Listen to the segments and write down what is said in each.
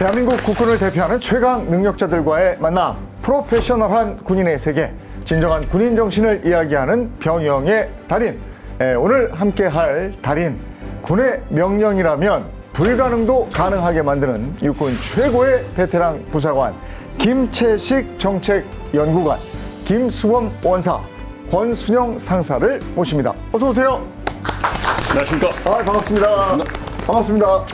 대한민국 국군을 대표하는 최강 능력자들과의 만남, 프로페셔널한 군인의 세계, 진정한 군인 정신을 이야기하는 병영의 달인. 오늘 함께할 달인, 군의 명령이라면 불가능도 가능하게 만드는 육군 최고의 베테랑 부사관 김채식 정책연구관, 김수범 원사, 권순영 상사를 모십니다. 어서 오세요. 안녕하십니까. 반갑습니다. 반갑습니다.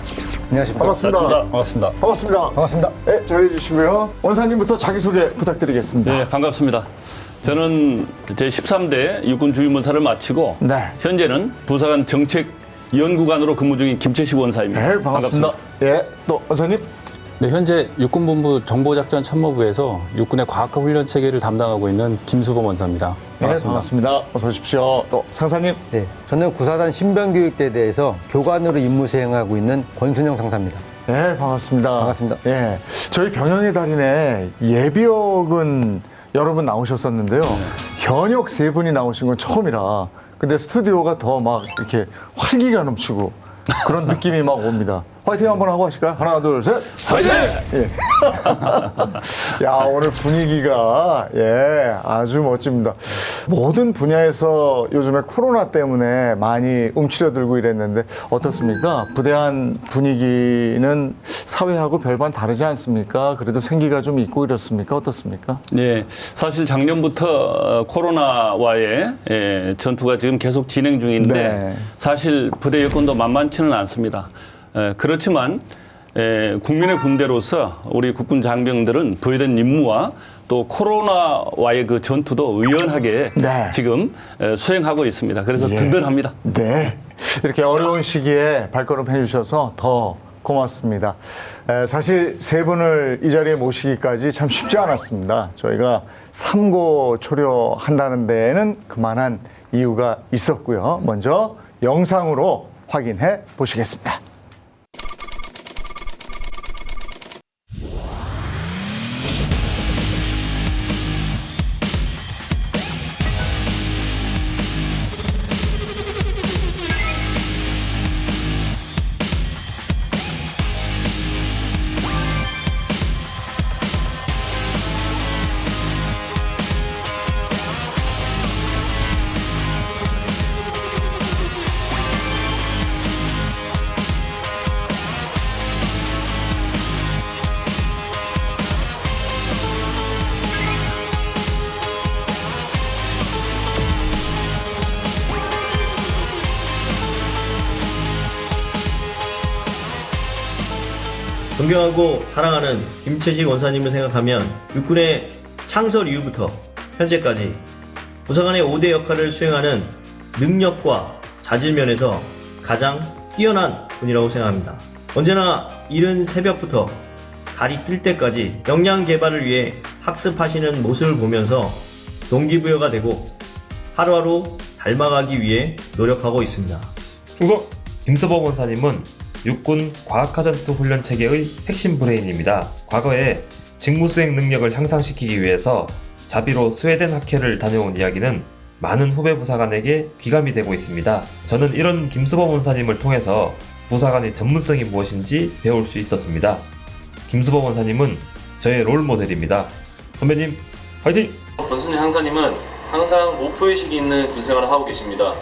안녕하십니까. 반갑습니다. 반갑습니다. 반갑습니다. 반갑습니다. 네, 잘해 주시고요. 원사님부터 자기소개 부탁드리겠습니다. 네, 반갑습니다. 저는 제13대 육군 주임원사를 마치고 네. 현재는 부사관 정책연구관으로 근무 중인 김채식 원사입니다. 네, 반갑습니다. 예, 또 원사님. 네, 현재 육군본부 정보작전 참모부에서 육군의 과학화 훈련 체계를 담당하고 있는 김수범 원사입니다. 반갑습니다. 네, 반갑습니다. 어서 오십시오. 또 상사님. 네, 저는 구사단 신병교육대대에서 교관으로 임무 수행하고 있는 권순영 상사입니다. 네, 반갑습니다. 반갑습니다. 예, 저희 병영의 달인에 예비역은 여러 분 나오셨었는데요. 현역 세 분이 나오신 건 처음이라. 근데 스튜디오가 더 막 이렇게 활기가 넘치고 그런 느낌이 막 옵니다. 화이팅 한번 하고 하실까요? 하나, 둘, 셋. 화이팅! 예. 야, 오늘 분위기가, 아주 멋집니다. 모든 분야에서 요즘에 코로나 때문에 많이 움츠려들고 이랬는데 어떻습니까? 부대한 분위기는 사회하고 별반 다르지 않습니까? 그래도 생기가 좀 있고 이렇습니까? 어떻습니까? 네, 사실 작년부터 코로나와의 전투가 지금 계속 진행 중인데 네. 사실 부대 여건도 만만치는 않습니다. 그렇지만 국민의 군대로서 우리 국군 장병들은 부여된 임무와 또 코로나와의 그 전투도 의연하게 네. 지금 수행하고 있습니다. 그래서 예. 든든합니다. 네. 이렇게 어려운 시기에 발걸음 해주셔서 더 고맙습니다. 사실 세 분을 이 자리에 모시기까지 참 쉽지 않았습니다. 저희가 삼고 초려한다는 데에는 그만한 이유가 있었고요. 먼저 영상으로 확인해 보시겠습니다. 존경하고 사랑하는 김채식 원사님을 생각하면 육군의 창설 이후부터 현재까지 부사관의 5대 역할을 수행하는 능력과 자질 면에서 가장 뛰어난 분이라고 생각합니다. 언제나 이른 새벽부터 달이 뜰 때까지 역량 개발을 위해 학습하시는 모습을 보면서 동기부여가 되고 하루하루 닮아가기 위해 노력하고 있습니다. 충성! 김수범 원사님은 육군 과학화전투 훈련 체계의 핵심 브레인입니다. 과거에 직무수행 능력을 향상시키기 위해서 자비로 스웨덴 학회를 다녀온 이야기는 많은 후배 부사관에게 귀감이 되고 있습니다. 저는 이런 김수범 원사님을 통해서 부사관의 전문성이 무엇인지 배울 수 있었습니다. 김수범 원사님은 저의 롤모델입니다. 선배님, 화이팅! 권순영 상사님은 항상 목표의식이 있는 군생활을 하고 계십니다.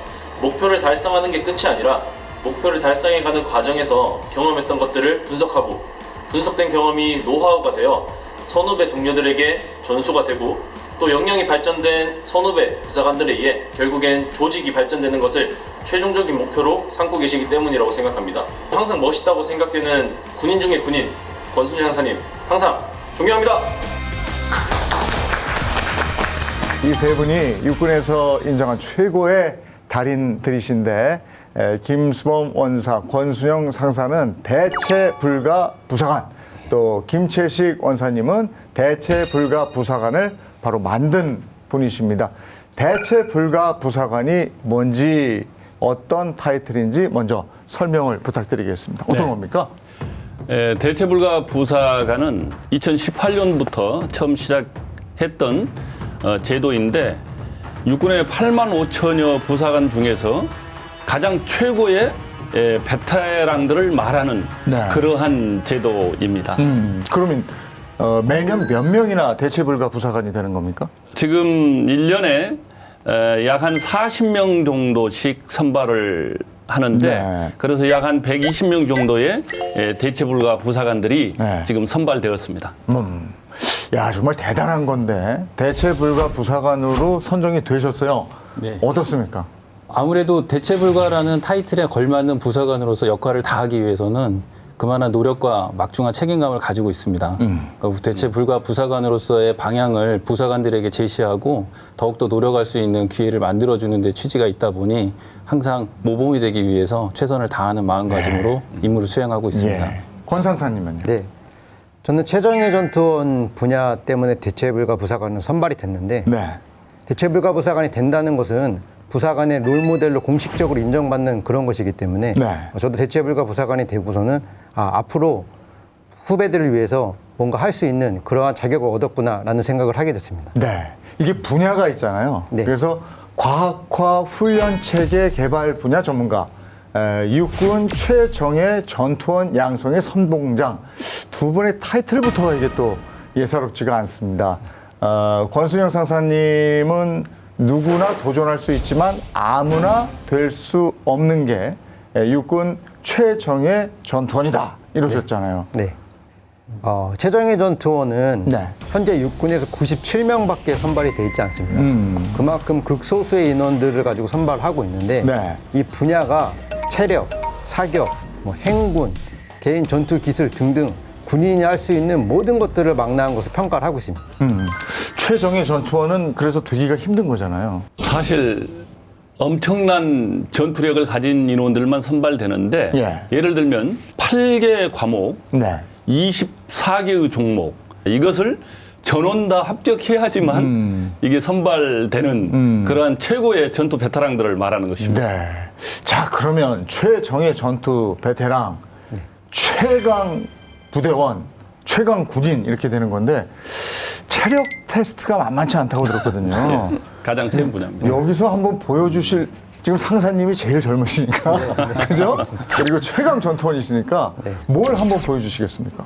목표를 달성하는 게 끝이 아니라 목표를 달성해가는 과정에서 경험했던 것들을 분석하고 분석된 경험이 노하우가 되어 선후배 동료들에게 전수가 되고 또 역량이 발전된 선후배 부사관들에 의해 결국엔 조직이 발전되는 것을 최종적인 목표로 삼고 계시기 때문이라고 생각합니다. 항상 멋있다고 생각되는 군인 중의 군인 권순영 상사님 항상 존경합니다. 이 세 분이 육군에서 인정한 최고의 달인들이신데 김수범 원사, 권순영 상사는 대체 불가 부사관, 또 김채식 원사님은 대체 불가 부사관을 바로 만든 분이십니다. 대체 불가 부사관이 뭔지 어떤 타이틀인지 먼저 설명을 부탁드리겠습니다. 어떤 네. 겁니까? 대체불가 부사관은 2018년부터 처음 시작했던 제도인데 육군의 8만 5천여 부사관 중에서 가장 최고의 베테랑들을 말하는 네. 그러한 제도입니다. 그러면 매년 몇 명이나 대체불가 부사관이 되는 겁니까? 지금 1년에 약 한 40명 정도씩 선발을 하는데 네. 그래서 약 한 120명 정도의 대체불가 부사관들이 네. 지금 선발되었습니다. 야, 정말 대단한 건데 대체불가 부사관으로 선정이 되셨어요. 네. 어떻습니까? 아무래도 대체불가라는 타이틀에 걸맞는 부사관으로서 역할을 다하기 위해서는 그만한 노력과 막중한 책임감을 가지고 있습니다. 그러니까 대체불가 부사관으로서의 방향을 부사관들에게 제시하고 더욱더 노력할 수 있는 기회를 만들어주는 데 취지가 있다 보니 항상 모범이 되기 위해서 최선을 다하는 마음가짐으로 임무를 수행하고 있습니다. 예. 권 상사님은요? 네. 저는 최정예 전투원 분야 때문에 대체불가 부사관으로 선발이 됐는데 네. 대체불가 부사관이 된다는 것은 부사관의 롤모델로 공식적으로 인정받는 그런 것이기 때문에 네. 저도 대체불가 부사관이 되고서는 앞으로 후배들을 위해서 뭔가 할 수 있는 그러한 자격을 얻었구나라는 생각을 하게 됐습니다. 네. 이게 분야가 있잖아요. 네. 그래서 과학화 훈련 체계 개발 분야 전문가, 육군 최정예 전투원 양성의 선봉장 두 분의 타이틀부터가 이게 또 예사롭지가 않습니다. 권순영 상사님은 누구나 도전할 수 있지만 아무나 될 수 없는 게 육군 최정예 전투원이다 이러셨잖아요. 네. 최정예 전투원은 네. 현재 육군에서 97명밖에 선발이 돼 있지 않습니다. 그만큼 극소수의 인원들을 가지고 선발하고 있는데 네. 이 분야가 체력, 사격, 행군, 개인 전투 기술 등등 군인이 할 수 있는 모든 것들을 망라한 것을 평가를 하고 있습니다. 최정예 전투원은 그래서 되기가 힘든 거잖아요. 사실 엄청난 전투력을 가진 인원들만 선발되는데 예. 예를 들면 8개 과목, 네. 24개의 종목 이것을 전원 다 합격해야지만 이게 선발되는 그러한 최고의 전투 베테랑들을 말하는 것입니다. 네. 자, 그러면 최정예 전투 베테랑, 최강 부대원, 최강 군인 이렇게 되는 건데 체력 테스트가 만만치 않다고 들었거든요. 가장 센 분야입니다. 여기서 한번 보여주실 지금 상사님이 제일 젊으시니까 그죠? 그리고 최강 전투원이시니까 뭘 한번 보여주시겠습니까?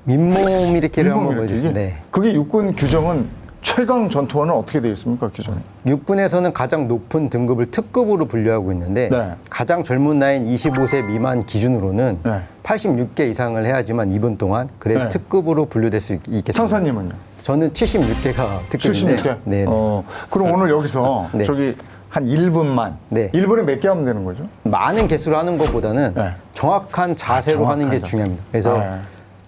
민몸 일으키를 한번 일본을 보여주겠습니다. 이렇게? 네. 그게 육군 규정은 최강 전투원은 어떻게 되어 있습니까? 규정이? 육군에서는 가장 높은 등급을 특급으로 분류하고 있는데 네. 가장 젊은 나이인 25세 미만 기준으로는 네. 86개 이상을 해야지만 2분 동안 그래야 네. 특급으로 분류될 수 있겠습니다. 상사님은요? 저는 76개가 특급인데 76개? 네. 그럼 오늘 여기서 네. 저기 한 1분만 네. 1분에 몇 개 하면 되는 거죠? 많은 개수를 하는 것보다는 네. 정확한 자세로 정확한 하는 게 자세. 중요합니다. 그래서 네.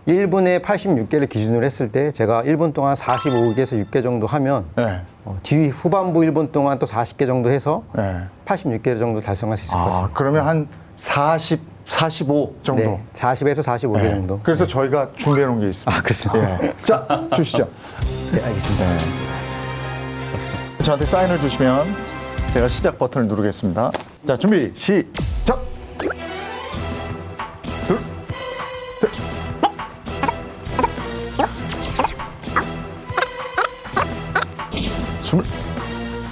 1분에 86개를 기준으로 했을 때 제가 1분 동안 45개에서 6개 정도 하면 네. 뒤 후반부 1분 동안 또 40개 정도 해서 네. 86개 정도 달성할 수 있을 것 같습니다. 그러면 한 40, 45 정도. 네, 40에서 45개 네. 정도. 그래서 저희가 준비해 놓은 게 있습니다. 그렇습니다. 예. 자, 주시죠. 네, 알겠습니다. 저한테 사인을 주시면 제가 시작 버튼을 누르겠습니다. 자, 준비, 시작! 둘, 셋.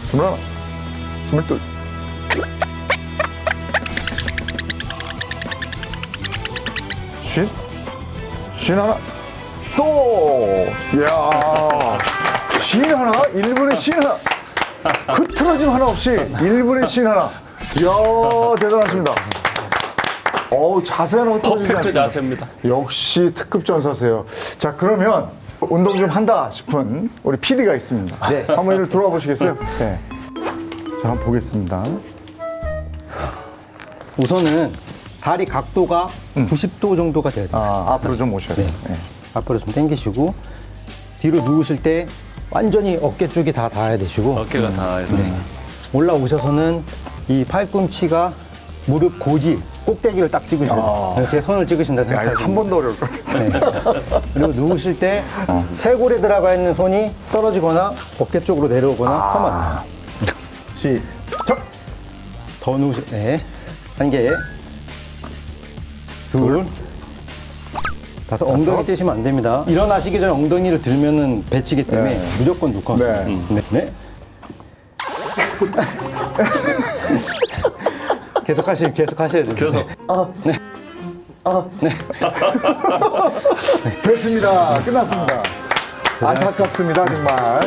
스물하나, 스물둘. 쉰하나, 스톱! 이야, 쉰하나, 1분에 쉰하나. 흐트러짐 하나 없이 1분에 쉰하나. 이야, 대단하십니다. 자세는 흐트러지지 퍼펙트 않습니다. 자세입니다. 역시 특급 전사세요. 자, 그러면 운동 좀 한다 싶은 우리 PD가 있습니다. 네. 한번 이를 들어와 보시겠어요? 네. 자, 한번 보겠습니다. 우선은 다리 각도가 90도 정도가 돼야 돼요. 앞으로 좀 오셔야 돼요. 네. 앞으로 좀 당기시고 뒤로 누우실 때 완전히 어깨 쪽이 다 닿아야 되시고 어깨가 다 올라오셔서는 이 팔꿈치가 무릎 고지 꼭대기를 딱 찍으셔야 돼요. 제 손을 찍으신다 야, 이거 생각하시면 한 번도 어려울 것 같아요. 그리고 누우실 때 쇄골에 들어가 있는 손이 떨어지거나 어깨 쪽으로 내려오거나 하면 안 돼요. 시작! 더 누우실 때 한 개, 둘, 다섯. 엉덩이 떼시면 안 됩니다. 일어나시기 전에 엉덩이를 들면은 배치기 때문에 네. 무조건 놓고 네. 합니다. 네. 계속 하셔야 돼요. 계속. 됐습니다. 끝났습니다. 안타깝습니다, 정말.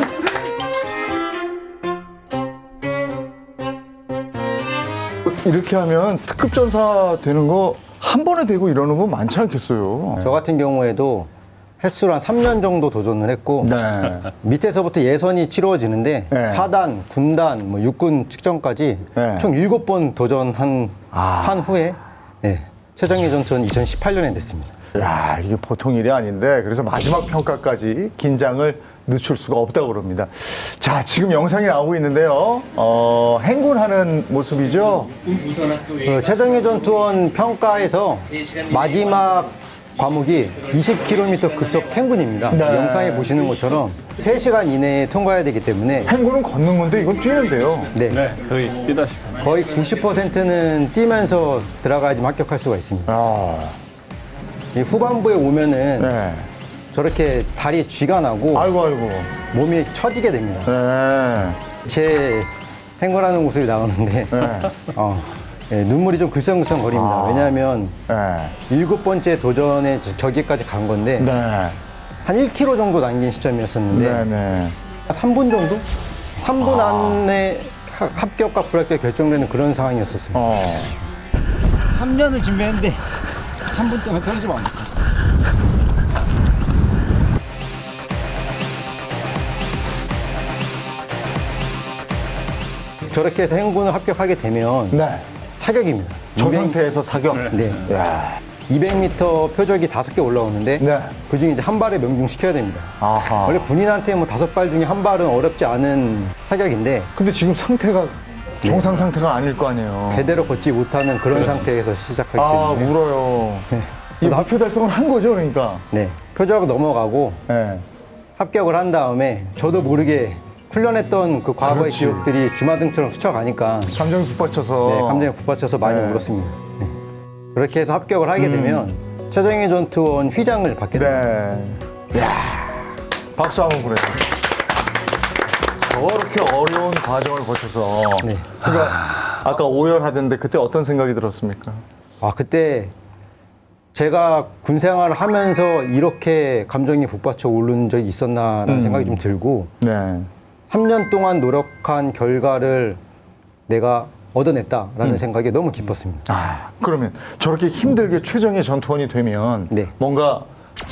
이렇게 하면 특급 전사 되는 거 한 번에 되고 이러는 거 많지 않겠어요. 저 같은 경우에도 횟수로 한 3년 정도 도전을 했고 네. 밑에서부터 예선이 치러지는데 네. 사단, 군단, 뭐 육군 측정까지 네. 총 7번 도전한 아. 한 후에 네, 최종 예전투는 2018년에 됐습니다. 야, 이게 보통 일이 아닌데 그래서 마지막 평가까지 긴장을 늦출 수가 없다고 그럽니다. 자, 지금 영상이 나오고 있는데요. 행군하는 모습이죠. 그 최정예 전투원 평가에서 마지막 과목이 20km 급속 행군입니다. 네. 영상에 보시는 것처럼 3시간 이내에 통과해야 되기 때문에 행군은 걷는 건데 이건 뛰는데요. 네, 네, 거의 뛰다시피. 거의 90%는 뛰면서 들어가야지만 합격할 수가 있습니다. 아, 이 후반부에 오면은 네. 저렇게 다리에 쥐가 나고 아이고, 아이고. 몸이 처지게 됩니다. 네. 제 행군하는 모습이 나오는데 네, 눈물이 좀 글썽글썽 거립니다. 아. 왜냐하면 네. 7번째 도전에 저기까지 간 건데 네. 한 1km 정도 남긴 시점이었었는데 네. 네. 3분 정도? 3분 안에 합격과 불합격 결정되는 그런 상황이었었습니다. 3년을 준비했는데 3분 때문에 떨어지면 안 됐어. 저렇게 해서 행군을 합격하게 되면 네. 사격입니다. 저 상태에서 사격. 네. 야. 200m 표적이 5개 올라오는데 네. 그중에 이제 한 발을 명중시켜야 됩니다. 아하. 원래 군인한테 뭐 5발 중에 한 발은 어렵지 않은 사격인데 근데 지금 상태가 정상 상태가 아닐 거 아니에요. 제대로 걷지 못하는 그런 상태에서 시작하기 아, 때문에 울어요. 이 목표 달성을 한 거죠, 그러니까. 네, 표적 넘어가고 네. 합격을 한 다음에 저도 모르게 훈련했던 그 과거의 그렇지. 기억들이 주마등처럼 스쳐가니까 감정이 북받쳐서. 네, 감정이 북받쳐서 많이 네. 울었습니다. 네. 그렇게 해서 합격을 하게 되면 최정예 전투원 휘장을 받게 됩니다. 네. 야, 박수 한번 보내요. 저렇게 어려운 과정을 거쳐서. 네. 그러니까 아까 오열하던데 그때 어떤 생각이 들었습니까? 아, 그때 제가 군 생활을 하면서 이렇게 감정이 북받쳐 오른 적이 있었나라는 생각이 좀 들고 네. 3년 동안 노력한 결과를 내가 얻어냈다라는 생각이 너무 기뻤습니다. 아, 그러면 저렇게 힘들게 최정예 전투원이 되면 네. 뭔가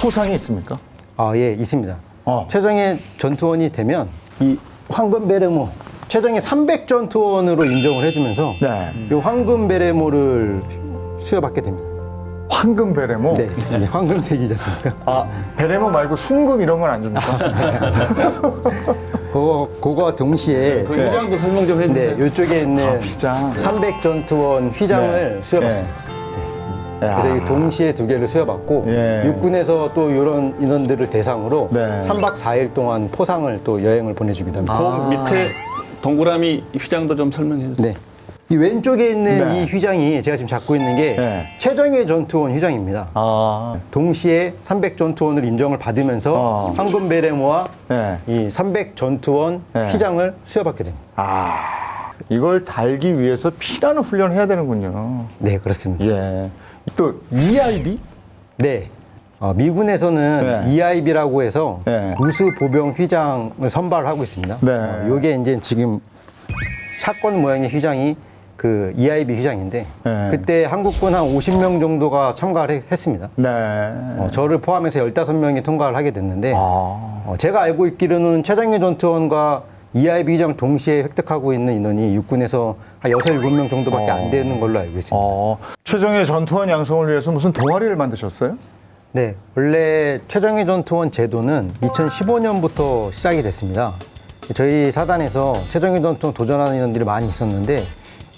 포상이 있습니까? 아, 예, 있습니다. 최정예 전투원이 되면 이 황금 베레모 최정예 300 전투원으로 인정을 해주면서 네. 이 황금 베레모를 수여받게 됩니다. 황금 베레모? 네, 황금색이지 않습니까? 아, 베레모 말고 순금 이런 건 안 줍니까? 그거와 동시에 그 휘장도 설명 좀 해주세요. 네, 이쪽에 있는 휘장. 300 전투원 휘장을 네. 수여받습니다. 야. 그래서 이 동시에 2개를 수여받고 예. 육군에서 또 이런 인원들을 대상으로 네. 3박 4일 동안 포상을 또 여행을 보내주기도 합니다. 그 밑에 동그라미 휘장도 좀 설명해 주세요. 네. 이 왼쪽에 있는 네. 이 휘장이 제가 지금 잡고 있는 게 네. 최정예 전투원 휘장입니다. 아, 동시에 300 전투원을 인정을 받으면서 황금 베레모와 네. 이 300 전투원 네. 휘장을 수여받게 됩니다. 아, 이걸 달기 위해서 피라는 훈련을 해야 되는군요. 네, 그렇습니다. 예. 또 EIB? 네. 미군에서는 네. EIB라고 해서 네. 우수 보병 휘장을 선발을 하고 있습니다. 네. 요게 이제 지금 샷건 모양의 휘장이 그 EIB 휘장인데 네. 그때 한국군 한 50명 정도가 참가를 했습니다. 네. 저를 포함해서 15명이 통과를 하게 됐는데 아, 제가 알고 있기로는 최정예 전투원과 EIB 휘장을 동시에 획득하고 있는 인원이 육군에서 한 6, 7명 정도밖에 안 되는 걸로 알고 있습니다. 최정예 전투원 양성을 위해서 무슨 동아리를 만드셨어요? 네, 원래 최정예 전투원 제도는 2015년부터 시작이 됐습니다. 저희 사단에서 최정예 전투원 도전하는 인원들이 많이 있었는데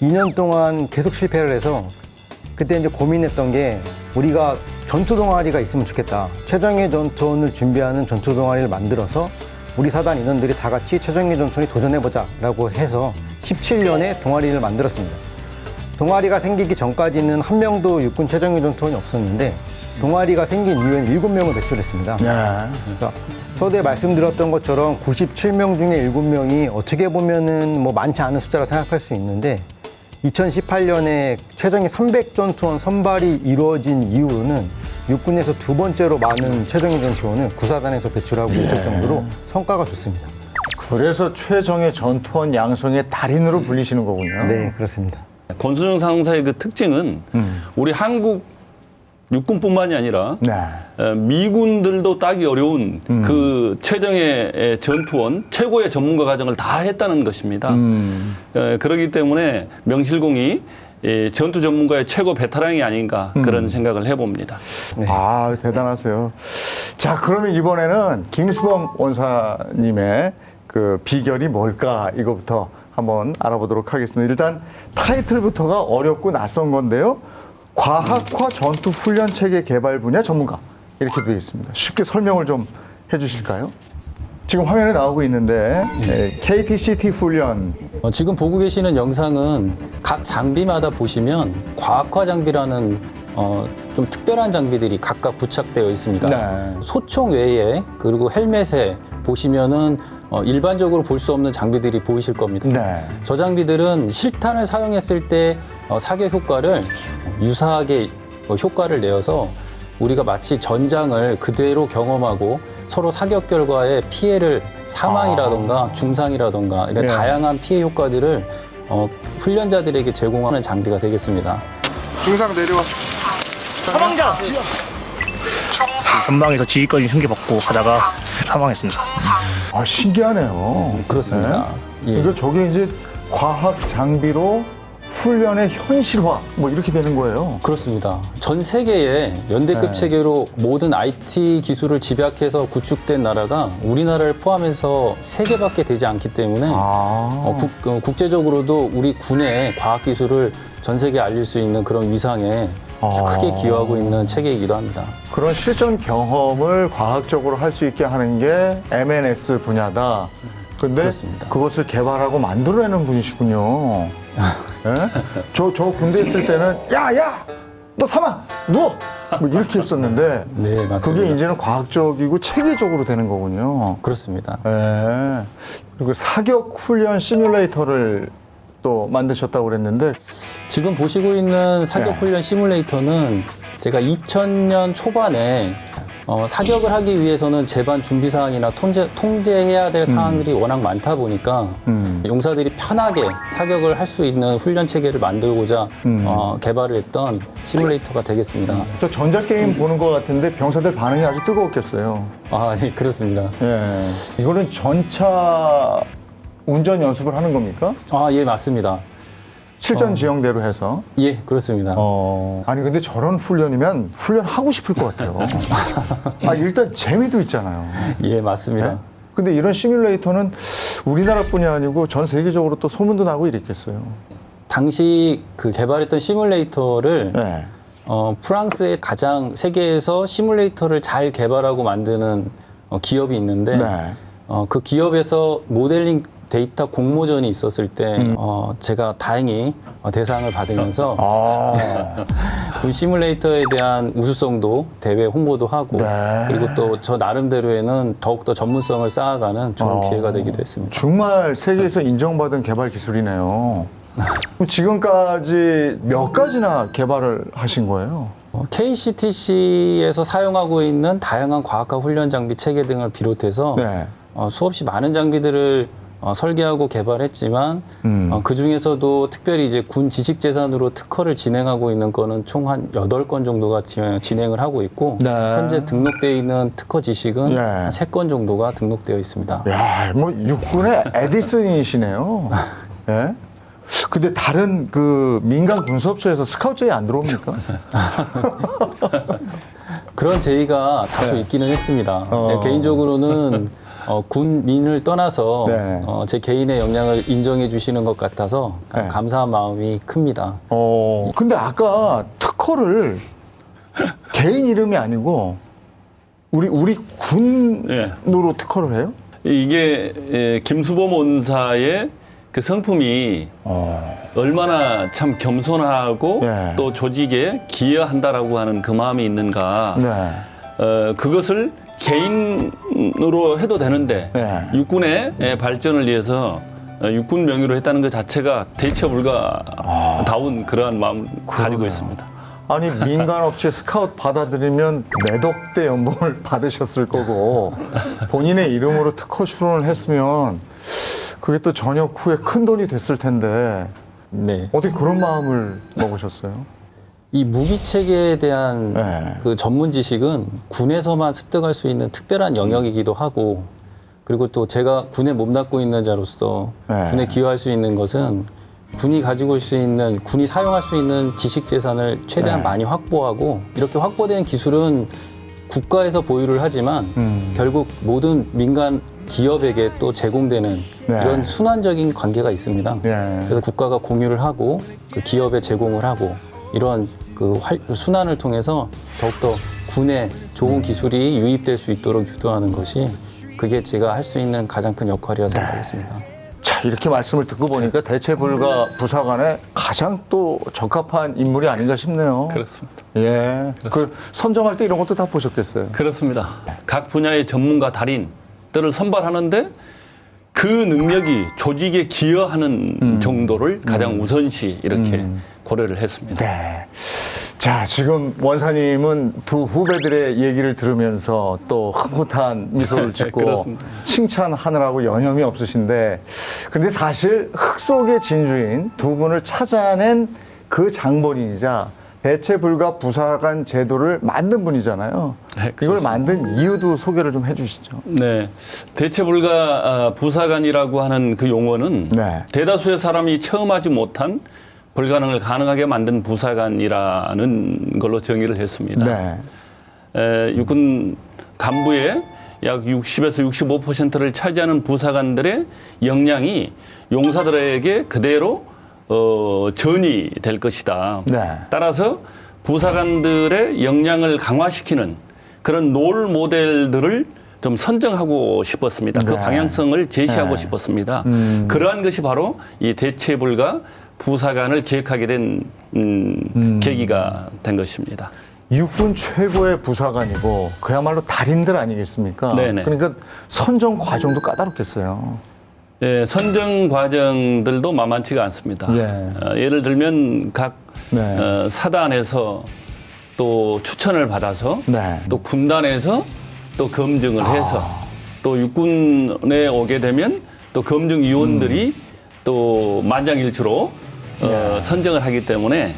2년 동안 계속 실패를 해서 그때 이제 고민했던 게 우리가 전투 동아리가 있으면 좋겠다. 최정예 전투원을 준비하는 전투 동아리를 만들어서 우리 사단 인원들이 다 같이 최정예 전투원에 도전해보자 라고 해서 17년에 동아리를 만들었습니다. 동아리가 생기기 전까지는 한 명도 육군 최정예 전투원이 없었는데 동아리가 생긴 이후엔 7명을 배출했습니다. 네. 그래서 서두에 말씀드렸던 것처럼 97명 중에 7명이 어떻게 보면은 뭐 많지 않은 숫자라 생각할 수 있는데 2018년에 최정예 300전투원 선발이 이루어진 이후로는 육군에서 두 번째로 많은 최정예 전투원을 구사단에서 배출하고 있을 정도로 성과가 좋습니다. 그래서 최정예 전투원 양성의 달인으로 불리시는 거군요. 네, 그렇습니다. 권순정 상사의 그 특징은 우리 한국 육군뿐만이 아니라 네. 미군들도 따기 어려운 그 최정예 전투원 최고의 전문가 과정을 다 했다는 것입니다. 그렇기 때문에 명실공히 전투 전문가의 최고 베테랑이 아닌가 그런 생각을 해봅니다. 아, 대단하세요. 자, 그러면 이번에는 김수범 원사님의 그 비결이 뭘까 이거부터 한번 알아보도록 하겠습니다. 일단 타이틀부터가 어렵고 낯선 건데요. 과학화 전투 훈련 체계 개발 분야 전문가 이렇게 되어 있습니다. 쉽게 설명을 좀 해주실까요? 지금 화면에 나오고 있는데 KTCT 훈련. 지금 보고 계시는 영상은 각 장비마다 보시면 과학화 장비라는 좀 특별한 장비들이 각각 부착되어 있습니다. 네. 소총 외에 그리고 헬멧에 보시면은 일반적으로 볼 수 없는 장비들이 보이실 겁니다. 네. 저 장비들은 실탄을 사용했을 때 사격 효과를 유사하게 효과를 내어서 우리가 마치 전장을 그대로 경험하고 서로 사격 결과에 피해를 사망이라던가 중상이라던가 이런 네. 다양한 피해 효과들을 훈련자들에게 제공하는 장비가 되겠습니다. 중상 내려와. 전방에서 지휘권이 승계받고 가다가 사망했습니다. 아, 신기하네요. 그렇습니다. 예. 그러니까 저게 이제 과학 장비로 훈련의 현실화 뭐 이렇게 되는 거예요. 그렇습니다. 전 세계에 연대급 네. 체계로 모든 IT 기술을 집약해서 구축된 나라가 우리나라를 포함해서 3개밖에 되지 않기 때문에 국제적으로도 우리 군의 과학 기술을 전 세계에 알릴 수 있는 그런 위상에 크게 기여하고 있는 체계이기도 합니다. 그런 실전 경험을 과학적으로 할 수 있게 하는 게 MNS 분야다. 근데 그렇습니다. 그것을 개발하고 만들어내는 분이시군요. 예? 저 군대 있을 때는 야! 너 사망! 누워! 뭐 이렇게 했었는데 네, 맞습니다. 그게 이제는 과학적이고 체계적으로 되는 거군요. 그렇습니다. 예. 그리고 사격 훈련 시뮬레이터를 또 만드셨다고 그랬는데 지금 보시고 있는 사격 훈련 시뮬레이터는 제가 2000년 초반에 사격을 하기 위해서는 제반 준비 사항이나 통제해야 될 사항들이 워낙 많다 보니까 용사들이 편하게 사격을 할 수 있는 훈련 체계를 만들고자 개발을 했던 시뮬레이터가 되겠습니다. 저 전자게임 보는 것 같은데 병사들 반응이 아주 뜨거웠겠어요. 아, 네, 그렇습니다. 예. 이거는 전차 운전 연습을 하는 겁니까? 아, 예, 맞습니다. 실전 지형대로 해서. 예, 그렇습니다. 아니 근데 저런 훈련이면 훈련하고 싶을 것 같아요. 아, 일단 재미도 있잖아요. 예, 맞습니다. 네? 근데 이런 시뮬레이터는 우리나라뿐이 아니고 전 세계적으로 또 소문도 나고 이랬겠어요. 당시 그 개발했던 시뮬레이터를 네. 프랑스의 가장 세계에서 시뮬레이터를 잘 개발하고 만드는 기업이 있는데 네. 그 기업에서 모델링 데이터 공모전이 있었을 때 제가 다행히 대상을 받으면서 군 시뮬레이터에 대한 우수성도 대회 홍보도 하고 네. 그리고 또 저 나름대로에는 더욱더 전문성을 쌓아가는 좋은 기회가 되기도 했습니다. 정말 세계에서 인정받은 개발 기술이네요. 그럼 지금까지 몇 가지나 개발을 하신 거예요? KCTC에서 사용하고 있는 다양한 과학화 훈련 장비 체계 등을 비롯해서 네. 수없이 많은 장비들을 설계하고 개발했지만 그 중에서도 특별히 이제 군 지식재산으로 특허를 진행하고 있는 거는 총 한 8건 정도가 진행을 하고 있고 네. 현재 등록되어 있는 특허 지식은 예. 한 3건 정도가 등록되어 있습니다. 야, 뭐 육군의 에디슨이시네요. 예? 근데 다른 그 민간 군수업소에서 스카우트 제의 안 들어옵니까? 그런 제의가 다수 있기는 했습니다. 네, 개인적으로는 군민을 떠나서 네. 제 개인의 역량을 인정해 주시는 것 같아서 네. 감사한 마음이 큽니다. 근데 아까 특허를 개인 이름이 아니고 우리 군으로 특허를 해요? 이게 김수범 원사의 그 성품이 얼마나 참 겸손하고 예. 또 조직에 기여한다라고 하는 그 마음이 있는가. 네. 그것을 개인으로 해도 되는데 네. 육군의 발전을 위해서 육군 명의로 했다는 것 자체가 대체 불가다운 그러한 마음을 가지고 있습니다. 아니 민간업체 스카웃 받아들이면 몇 억대 연봉을 받으셨을 거고 본인의 이름으로 특허 출원을 했으면 그게 또 전역 후에 큰 돈이 됐을 텐데 네. 어떻게 그런 마음을 먹으셨어요? 이 무기 체계에 대한 네. 그 전문 지식은 군에서만 습득할 수 있는 특별한 영역이기도 하고, 그리고 또 제가 군에 몸담고 있는 자로서 네. 군에 기여할 수 있는 것은 군이 가지고 올 수 있는, 군이 사용할 수 있는 지식 재산을 최대한 네. 많이 확보하고, 이렇게 확보된 기술은 국가에서 보유를 하지만 결국 모든 민간 기업에게 또 제공되는 네. 이런 순환적인 관계가 있습니다. 네. 그래서 국가가 공유를 하고 그 기업에 제공을 하고, 이런 그 순환을 통해서 더욱더 군에 좋은 기술이 유입될 수 있도록 유도하는 것이, 그게 제가 할 수 있는 가장 큰 역할이라 생각하겠습니다. 자, 이렇게 말씀을 듣고 보니까 대체불가 부사관에 가장 또 적합한 인물이 아닌가 싶네요. 그렇습니다. 예. 그 선정할 때 이런 것도 다 보셨겠어요. 그렇습니다. 각 분야의 전문가 달인들을 선발하는데 그 능력이 조직에 기여하는 정도를 가장 우선시 이렇게 고려를 했습니다. 네. 자, 지금 원사님은 두 후배들의 얘기를 들으면서 또 흐뭇한 미소를 짓고 그렇습니다. 칭찬하느라고 여념이 없으신데, 그런데 사실 흙 속의 진주인 두 분을 찾아낸 그 장본인이자 대체불가 부사관 제도를 만든 분이잖아요. 네, 이걸 그렇습니다. 만든 이유도 소개를 좀 해주시죠. 네, 대체불가 부사관이라고 하는 그 용어는 네. 대다수의 사람이 체험하지 못한 불가능을 가능하게 만든 부사관이라는 걸로 정의를 했습니다. 네. 육군 간부의 약 60에서 65%를 차지하는 부사관들의 역량이 용사들에게 그대로 전이될 것이다. 네. 따라서 부사관들의 역량을 강화시키는 그런 롤 모델들을 좀 선정하고 싶었습니다. 그 네. 방향성을 제시하고 네. 싶었습니다. 그러한 것이 바로 이 대체불가 부사관을 기획하게 된 계기가 된 것입니다. 육군 최고의 부사관이고 그야말로 달인들 아니겠습니까? 네네. 그러니까 선정 과정도 까다롭겠어요. 예, 선정 과정들도 만만치가 않습니다. 예. 예를 들면 각 네. 사단에서 또 추천을 받아서 네. 또 군단에서 또 검증을 해서 또 육군에 오게 되면 또 검증위원들이 또 만장일치로 선정을 하기 때문에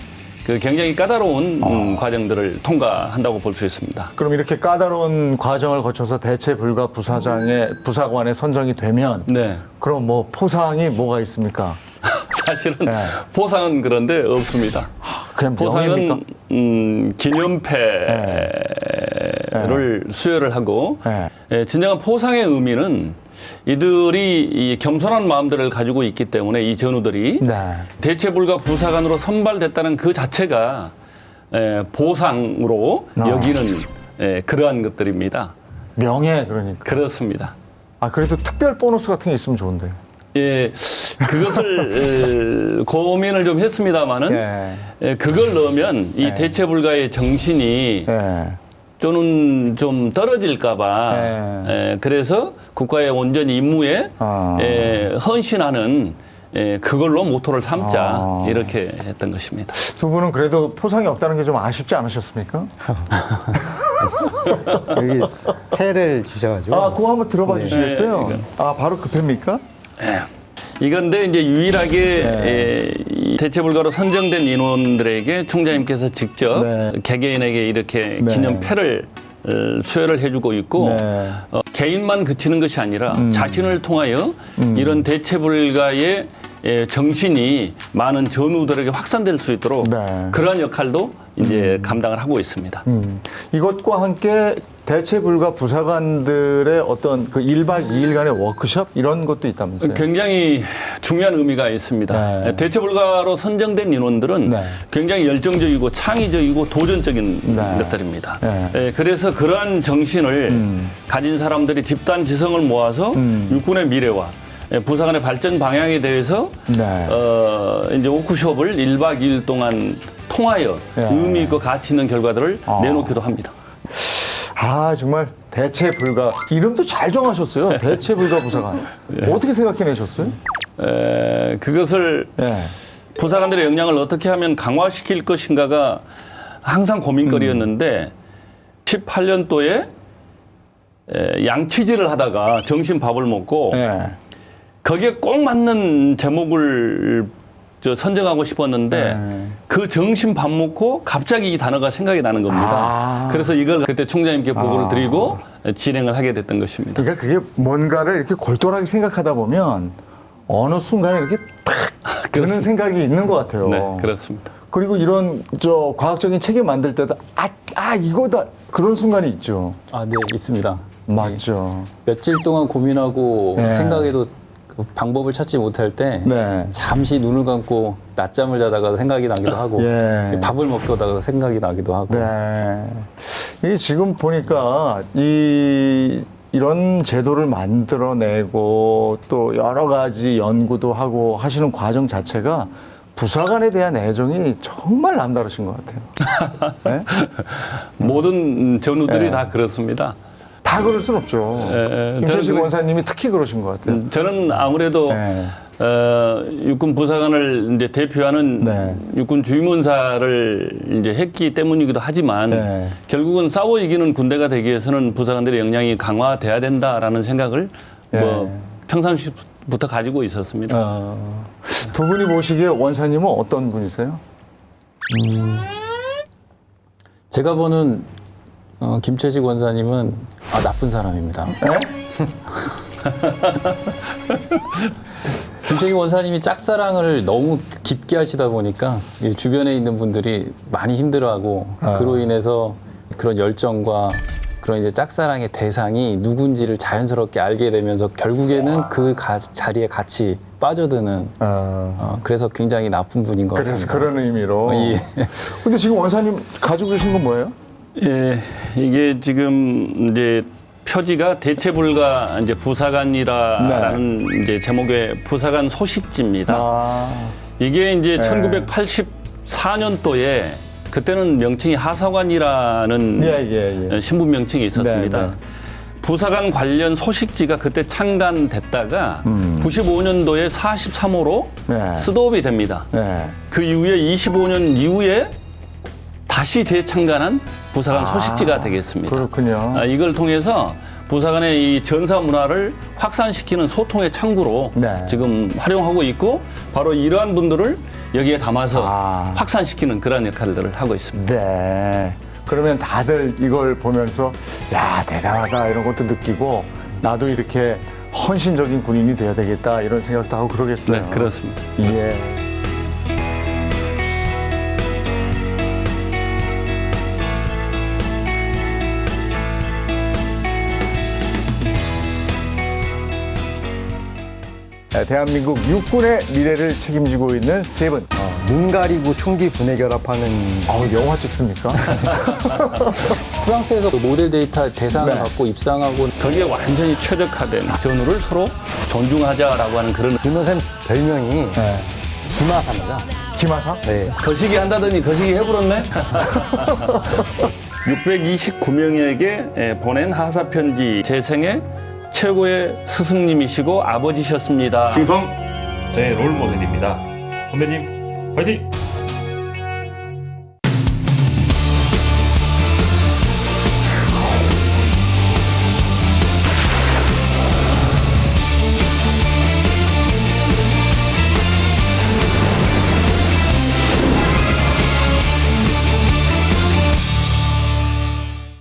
그 굉장히 까다로운 과정들을 통과한다고 볼 수 있습니다. 그럼 이렇게 까다로운 과정을 거쳐서 대체불가 부사관에 선정이 되면 네. 그럼 뭐 포상이 뭐가 있습니까? 사실은 네. 포상은 그런데 없습니다. 그냥 명예입니까? 포상은 기념패를 수여를 하고 네. 진정한 포상의 의미는 이들이 이 겸손한 마음들을 가지고 있기 때문에 이 전우들이 네. 대체불가 부사관으로 선발됐다는 그 자체가 보상으로 여기는 그러한 것들입니다. 명예 그러니까. 그렇습니다. 아 그래도 특별 보너스 같은 게 있으면 좋은데요. 예, 그것을 고민을 좀 했습니다마는 예. 그걸 넣으면 이 예. 대체불가의 정신이 예. 좀 떨어질까봐 그래서 국가의 온전히 임무에 헌신하는 그걸로 모토를 삼자 이렇게 했던 것입니다. 두 분은 그래도 포상이 없다는 게 좀 아쉽지 않으셨습니까? 여기 패를 주셔가지고. 아, 그거 한번 들어봐 주시겠어요? 네, 아, 바로 그 패입니까? 이건데 이제 유일하게 이 대체불가로 선정된 인원들에게 총장님께서 직접 네. 개개인에게 이렇게 네. 기념패를 수여를 해주고 있고 네. 개인만 그치는 것이 아니라 자신을 통하여 이런 대체불가의 정신이 많은 전우들에게 확산될 수 있도록 네. 그러한 역할도 이제 감당을 하고 있습니다. 이것과 함께 대체불가 부사관들의 어떤 그 1박 2일간의 워크숍 이런 것도 있다면서요? 굉장히 중요한 의미가 있습니다. 네. 대체불가로 선정된 인원들은 네. 굉장히 열정적이고 창의적이고 도전적인 네. 것들입니다. 네. 그래서 그러한 정신을 가진 사람들이 집단 지성을 모아서 육군의 미래와 부사관의 발전 방향에 대해서 네. 이제 워크숍을 1박 2일 동안 통하여 네. 의미 있고 가치 있는 결과들을 내놓기도 합니다. 아 정말 대체불가 이름도 잘 정하셨어요. 대체불가 부사관. 어떻게 생각해내셨어요? 그것을 예. 부사관들의 역량을 어떻게 하면 강화시킬 것인가가 항상 고민거리였는데 18년도에 양치질을 하다가 정신밥을 먹고 예. 거기에 꼭 맞는 제목을 선정하고 싶었는데 그 정신 밥 먹고 갑자기 이 단어가 생각이 나는 겁니다. 그래서 이걸 그때 총장님께 보고를 드리고 진행을 하게 됐던 것입니다. 그러니까 그게 뭔가를 이렇게 골똘하게 생각하다 보면 어느 순간에 이렇게 탁 드는 생각이 있는 것 같아요. 네, 그렇습니다. 그리고 이런 과학적인 책을 만들 때도 이거다 그런 순간이 있죠. 아, 네, 있습니다. 맞죠. 며칠 동안 고민하고 네. 생각해도 그 방법을 찾지 못할 때 네. 잠시 눈을 감고 낮잠을 자다가 생각이 나기도 하고 예. 밥을 먹다가 생각이 나기도 하고 네. 이게 지금 보니까 이런 제도를 만들어내고 또 여러 가지 연구도 하고 하시는 과정 자체가 부사관에 대한 애정이 정말 남다르신 것 같아요. 네? 모든 전우들이 네. 다 그렇습니다. 다 그럴 순 없죠. 김철식 저는 원사님이 특히 그러신 것 같아요. 저는 아무래도 네. 육군 부사관을 이제 대표하는 네. 육군 주임원사를 이제 했기 때문이기도 하지만 네. 결국은 싸워 이기는 군대가 되기 위해서는 부사관들의 역량이 강화돼야 된다라는 생각을 네. 평상시부터 가지고 있었습니다. 두 분이 보시기에 원사님은 어떤 분이세요? 제가 보는 김채식 원사님은 나쁜 사람입니다. 네? 김채식 원사님이 짝사랑을 너무 깊게 하시다 보니까 이 주변에 있는 분들이 많이 힘들어하고 그로 인해서 그런 열정과 그런 이제 짝사랑의 대상이 누군지를 자연스럽게 알게 되면서 결국에는 그 자리에 같이 빠져드는 그래서 굉장히 나쁜 분인 것 그래서 같습니다. 그런 의미로. 예. 근데 지금 원사님 가지고 계신 건 뭐예요? 예, 이게 지금 이제 표지가 대체불가 이제 부사관이라는 이제 제목의 부사관 소식지입니다. 이게 이제 1984년도에 그때는 명칭이 하사관이라는 신분 명칭이 있었습니다. 네, 네. 부사관 관련 소식지가 그때 창간됐다가 95년도에 43호로 스톱이 됩니다. 네. 그 이후에 25년 이후에 다시 재창간한 부사관 소식지가 되겠습니다. 그렇군요. 이걸 통해서 부사관의 이 전사 문화를 확산시키는 소통의 창구로 지금 활용하고 있고 바로 이러한 분들을 여기에 담아서 확산시키는 그런 역할들을 하고 있습니다. 네. 그러면 다들 이걸 보면서 야 대단하다 이런 것도 느끼고 나도 이렇게 헌신적인 군인이 돼야 되겠다 이런 생각도 하고 그러겠어요. 네, 그렇습니다. 예. 대한민국 육군의 미래를 책임지고 있는 세 분. 눈 가리고 총기 분해 결합하는 영화 찍습니까? 프랑스에서 그 모델 데이터 대상을 받고 입상하고 거기에 완전히 최적화된 전우를 서로 존중하자라고 하는 그런 김원사님 별명이 기마사입니다. 기마사? 네. 거시기 한다더니 거시기 해버렸네. 629명에게 보낸 하사 편지. 제 생애 최고의 스승님이시고 아버지셨습니다. 충성! 제 롤모델입니다. 선배님, 화이팅!